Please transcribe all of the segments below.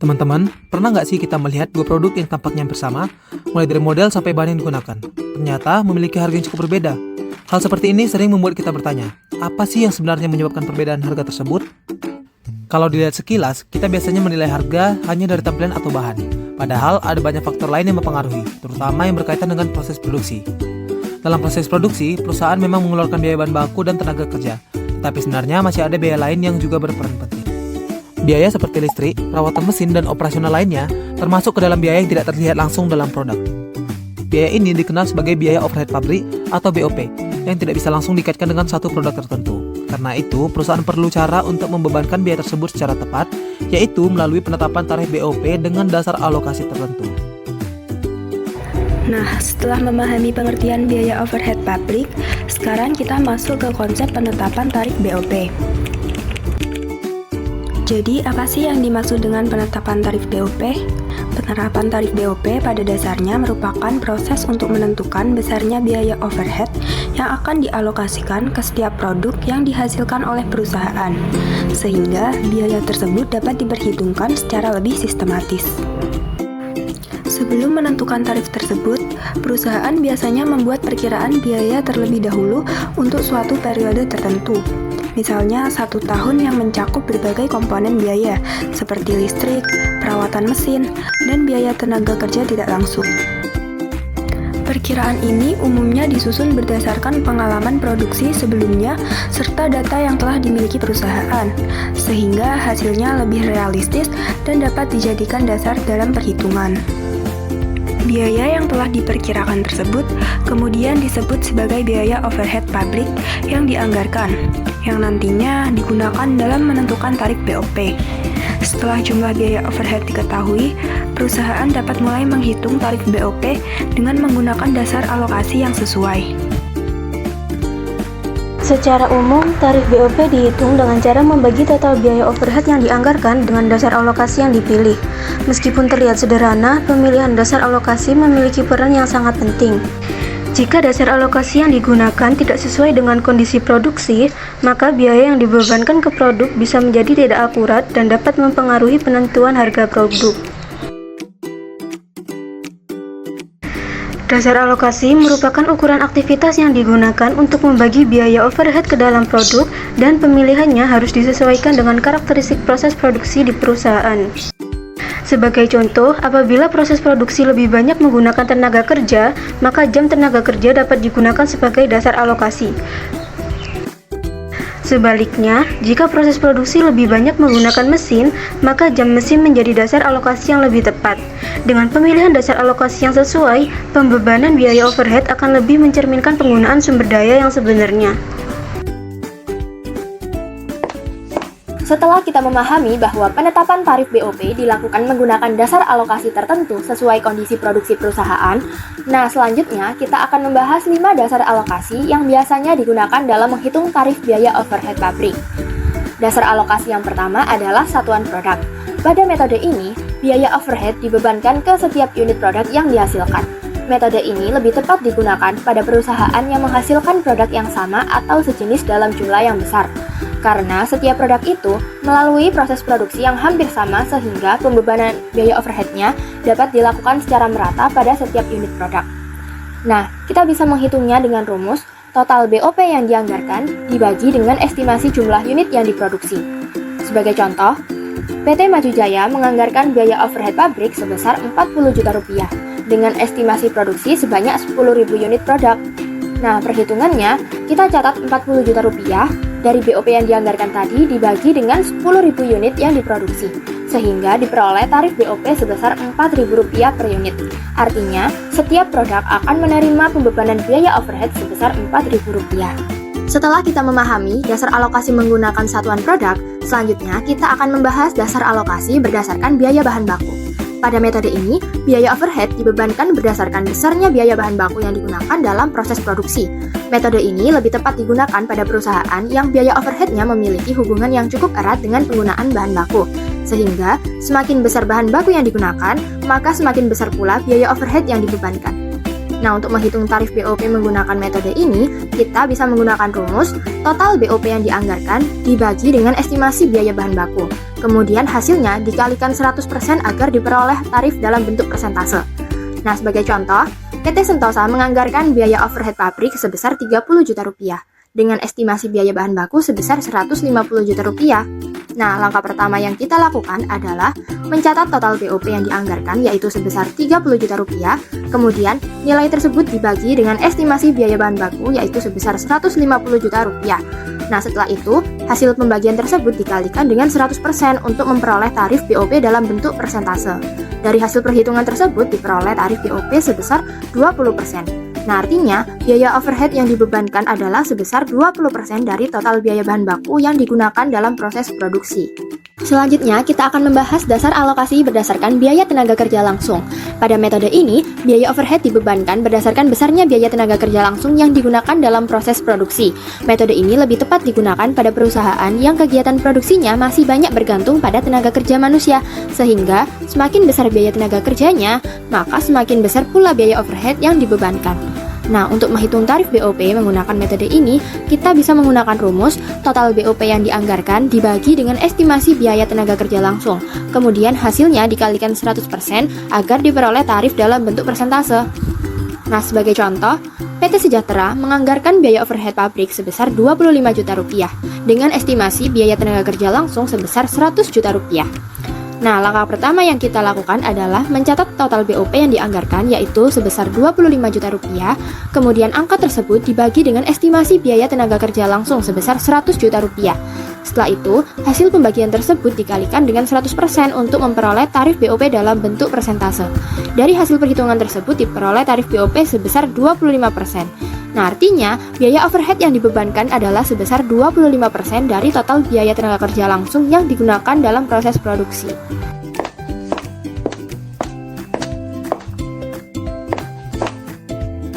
Teman-teman, pernah nggak sih kita melihat dua produk yang tampaknya bersama, mulai dari model sampai bahan yang digunakan? Ternyata memiliki harga yang cukup berbeda. Hal seperti ini sering membuat kita bertanya, apa sih yang sebenarnya menyebabkan perbedaan harga tersebut? Kalau dilihat sekilas, kita biasanya menilai harga hanya dari tampilan atau bahan. Padahal ada banyak faktor lain yang mempengaruhi, terutama yang berkaitan dengan proses produksi. Dalam proses produksi, perusahaan memang mengeluarkan biaya bahan baku dan tenaga kerja, tetapi sebenarnya masih ada biaya lain yang juga berperan penting. Biaya seperti listrik, perawatan mesin, dan operasional lainnya termasuk ke dalam biaya yang tidak terlihat langsung dalam produk. Biaya ini dikenal sebagai biaya overhead pabrik atau BOP yang tidak bisa langsung dikaitkan dengan satu produk tertentu. Karena itu, perusahaan perlu cara untuk membebankan biaya tersebut secara tepat, yaitu melalui penetapan tarif BOP dengan dasar alokasi tertentu. Nah, setelah memahami pengertian biaya overhead pabrik, sekarang kita masuk ke konsep penetapan tarif BOP. Jadi, apa sih yang dimaksud dengan penetapan tarif BOP? Penerapan tarif BOP pada dasarnya merupakan proses untuk menentukan besarnya biaya overhead yang akan dialokasikan ke setiap produk yang dihasilkan oleh perusahaan, sehingga biaya tersebut dapat diperhitungkan secara lebih sistematis. Sebelum menentukan tarif tersebut, perusahaan biasanya membuat perkiraan biaya terlebih dahulu untuk suatu periode tertentu. Misalnya 1 tahun yang mencakup berbagai komponen biaya, seperti listrik, perawatan mesin, dan biaya tenaga kerja tidak langsung. Perkiraan ini umumnya disusun berdasarkan pengalaman produksi sebelumnya serta data yang telah dimiliki perusahaan, sehingga hasilnya lebih realistis dan dapat dijadikan dasar dalam perhitungan. Biaya yang telah diperkirakan tersebut kemudian disebut sebagai biaya overhead pabrik yang dianggarkan, yang nantinya digunakan dalam menentukan tarif BOP. Setelah jumlah biaya overhead diketahui, perusahaan dapat mulai menghitung tarif BOP dengan menggunakan dasar alokasi yang sesuai. Secara umum, tarif BOP dihitung dengan cara membagi total biaya overhead yang dianggarkan dengan dasar alokasi yang dipilih. Meskipun terlihat sederhana, pemilihan dasar alokasi memiliki peran yang sangat penting. Jika dasar alokasi yang digunakan tidak sesuai dengan kondisi produksi, maka biaya yang dibebankan ke produk bisa menjadi tidak akurat dan dapat mempengaruhi penentuan harga produk. Dasar alokasi merupakan ukuran aktivitas yang digunakan untuk membagi biaya overhead ke dalam produk, dan pemilihannya harus disesuaikan dengan karakteristik proses produksi di perusahaan. Sebagai contoh, apabila proses produksi lebih banyak menggunakan tenaga kerja, maka jam tenaga kerja dapat digunakan sebagai dasar alokasi. Sebaliknya, jika proses produksi lebih banyak menggunakan mesin, maka jam mesin menjadi dasar alokasi yang lebih tepat. Dengan pemilihan dasar alokasi yang sesuai, pembebanan biaya overhead akan lebih mencerminkan penggunaan sumber daya yang sebenarnya. Setelah kita memahami bahwa penetapan tarif BOP dilakukan menggunakan dasar alokasi tertentu sesuai kondisi produksi perusahaan, nah selanjutnya kita akan membahas 5 dasar alokasi yang biasanya digunakan dalam menghitung tarif biaya overhead pabrik. Dasar alokasi yang pertama adalah satuan produk. Pada metode ini, biaya overhead dibebankan ke setiap unit produk yang dihasilkan. Metode ini lebih tepat digunakan pada perusahaan yang menghasilkan produk yang sama atau sejenis dalam jumlah yang besar. Karena setiap produk itu melalui proses produksi yang hampir sama sehingga pembebanan biaya overhead-nya dapat dilakukan secara merata pada setiap unit produk. Nah, kita bisa menghitungnya dengan rumus total BOP yang dianggarkan dibagi dengan estimasi jumlah unit yang diproduksi. Sebagai contoh, PT Maju Jaya menganggarkan biaya overhead pabrik sebesar Rp40 juta dengan estimasi produksi sebanyak 10.000 unit produk. Nah, perhitungannya, kita catat Rp40 juta dari BOP yang dianggarkan tadi dibagi dengan 10.000 unit yang diproduksi, sehingga diperoleh tarif BOP sebesar Rp4.000 per unit. Artinya, setiap produk akan menerima pembebanan biaya overhead sebesar Rp4.000. Setelah kita memahami dasar alokasi menggunakan satuan produk, selanjutnya kita akan membahas dasar alokasi berdasarkan biaya bahan baku. Pada metode ini, biaya overhead dibebankan berdasarkan besarnya biaya bahan baku yang digunakan dalam proses produksi. Metode ini lebih tepat digunakan pada perusahaan yang biaya overhead-nya memiliki hubungan yang cukup erat dengan penggunaan bahan baku. Sehingga, semakin besar bahan baku yang digunakan, maka semakin besar pula biaya overhead yang dibebankan. Nah, untuk menghitung tarif BOP menggunakan metode ini, kita bisa menggunakan rumus total BOP yang dianggarkan dibagi dengan estimasi biaya bahan baku. Kemudian hasilnya dikalikan 100% agar diperoleh tarif dalam bentuk persentase. Nah, sebagai contoh, PT Sentosa menganggarkan biaya overhead pabrik sebesar 30 juta rupiah, dengan estimasi biaya bahan baku sebesar 150 juta rupiah. Nah, langkah pertama yang kita lakukan adalah mencatat total BOP yang dianggarkan, yaitu sebesar 30 juta rupiah. Kemudian, nilai tersebut dibagi dengan estimasi biaya bahan baku, yaitu sebesar 150 juta rupiah. Nah, setelah itu, hasil pembagian tersebut dikalikan dengan 100% untuk memperoleh tarif BOP dalam bentuk persentase. Dari hasil perhitungan tersebut diperoleh tarif BOP sebesar 20%. Nah, artinya, biaya overhead yang dibebankan adalah sebesar 20% dari total biaya bahan baku yang digunakan dalam proses produksi. Selanjutnya, kita akan membahas dasar alokasi berdasarkan biaya tenaga kerja langsung. Pada metode ini, biaya overhead dibebankan berdasarkan besarnya biaya tenaga kerja langsung yang digunakan dalam proses produksi. Metode ini lebih tepat digunakan pada perusahaan yang kegiatan produksinya masih banyak bergantung pada tenaga kerja manusia, sehingga semakin besar biaya tenaga kerjanya, maka semakin besar pula biaya overhead yang dibebankan. Nah, untuk menghitung tarif BOP menggunakan metode ini, kita bisa menggunakan rumus total BOP yang dianggarkan dibagi dengan estimasi biaya tenaga kerja langsung. Kemudian hasilnya dikalikan 100% agar diperoleh tarif dalam bentuk persentase. Nah, sebagai contoh, PT Sejahtera menganggarkan biaya overhead pabrik sebesar 25 juta rupiah dengan estimasi biaya tenaga kerja langsung sebesar 100 juta rupiah. Nah, langkah pertama yang kita lakukan adalah mencatat total BOP yang dianggarkan, yaitu sebesar 25 juta rupiah. Kemudian angka tersebut dibagi dengan estimasi biaya tenaga kerja langsung sebesar 100 juta rupiah. Setelah itu, hasil pembagian tersebut dikalikan dengan 100% untuk memperoleh tarif BOP dalam bentuk persentase. Dari hasil perhitungan tersebut diperoleh tarif BOP sebesar 25%. Nah, artinya, biaya overhead yang dibebankan adalah sebesar 25% dari total biaya tenaga kerja langsung yang digunakan dalam proses produksi.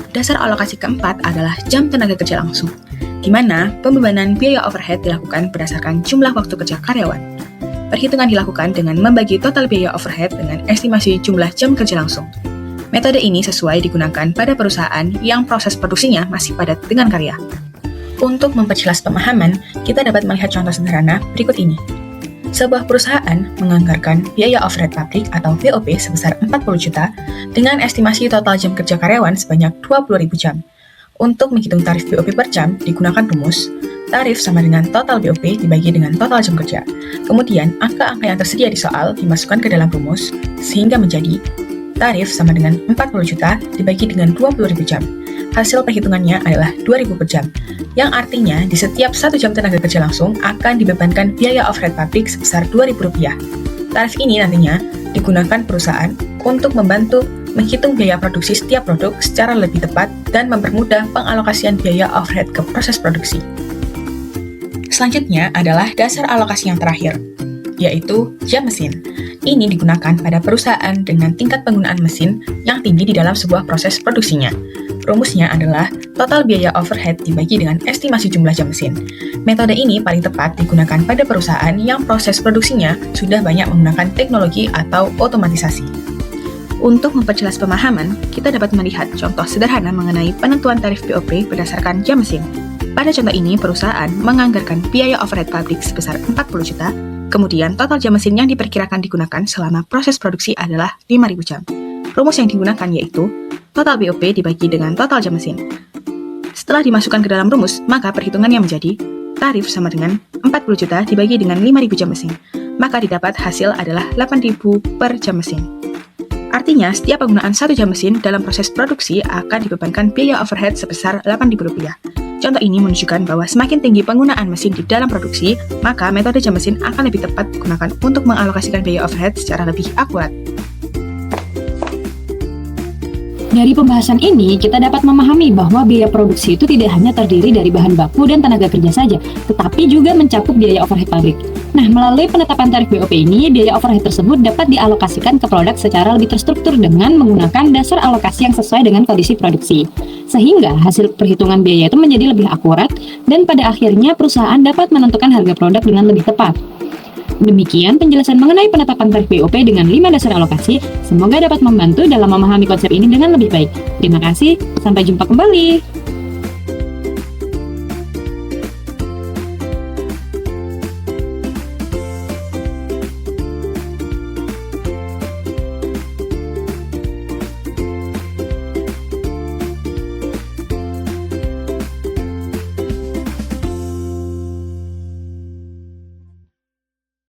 Dasar alokasi keempat adalah jam tenaga kerja langsung, di mana pembebanan biaya overhead dilakukan berdasarkan jumlah waktu kerja karyawan. Perhitungan dilakukan dengan membagi total biaya overhead dengan estimasi jumlah jam kerja langsung. Metode ini sesuai digunakan pada perusahaan yang proses produksinya masih padat dengan karya. Untuk memperjelas pemahaman, kita dapat melihat contoh sederhana berikut ini. Sebuah perusahaan menganggarkan biaya overhead pabrik atau BOP sebesar 40 juta dengan estimasi total jam kerja karyawan sebanyak 20.000 jam. Untuk menghitung tarif BOP per jam, digunakan rumus tarif sama dengan total BOP dibagi dengan total jam kerja. Kemudian, angka-angka yang tersedia di soal dimasukkan ke dalam rumus, sehingga menjadi tarif sama dengan 40 juta dibagi dengan 20.000 jam. Hasil perhitungannya adalah 2.000 per jam, yang artinya di setiap 1 jam tenaga kerja langsung akan dibebankan biaya overhead pabrik sebesar Rp2.000. Tarif ini nantinya digunakan perusahaan untuk membantu menghitung biaya produksi setiap produk secara lebih tepat dan mempermudah pengalokasian biaya overhead ke proses produksi. Selanjutnya adalah dasar alokasi yang terakhir, yaitu jam mesin. Ini digunakan pada perusahaan dengan tingkat penggunaan mesin yang tinggi di dalam sebuah proses produksinya. Rumusnya adalah total biaya overhead dibagi dengan estimasi jumlah jam mesin. Metode ini paling tepat digunakan pada perusahaan yang proses produksinya sudah banyak menggunakan teknologi atau otomatisasi. Untuk memperjelas pemahaman, kita dapat melihat contoh sederhana mengenai penentuan tarif BOP berdasarkan jam mesin. Pada contoh ini, perusahaan menganggarkan biaya overhead pabrik sebesar 40 juta, kemudian total jam mesin yang diperkirakan digunakan selama proses produksi adalah 5.000 jam. Rumus yang digunakan yaitu total BOP dibagi dengan total jam mesin. Setelah dimasukkan ke dalam rumus, maka perhitungannya menjadi tarif sama dengan 40 juta dibagi dengan 5.000 jam mesin. Maka didapat hasil adalah 8.000 per jam mesin. Artinya, setiap penggunaan 1 jam mesin dalam proses produksi akan dibebankan biaya overhead sebesar Rp8.000. Contoh ini menunjukkan bahwa semakin tinggi penggunaan mesin di dalam produksi, maka metode jam mesin akan lebih tepat digunakan untuk mengalokasikan biaya overhead secara lebih akurat. Dari pembahasan ini, kita dapat memahami bahwa biaya produksi itu tidak hanya terdiri dari bahan baku dan tenaga kerja saja, tetapi juga mencakup biaya overhead pabrik. Nah, melalui penetapan tarif BOP ini, biaya overhead tersebut dapat dialokasikan ke produk secara lebih terstruktur dengan menggunakan dasar alokasi yang sesuai dengan kondisi produksi. Sehingga hasil perhitungan biaya itu menjadi lebih akurat dan pada akhirnya perusahaan dapat menentukan harga produk dengan lebih tepat. Demikian penjelasan mengenai penetapan tarif BOP dengan 5 dasar alokasi. Semoga dapat membantu dalam memahami konsep ini dengan lebih baik. Terima kasih, sampai jumpa kembali.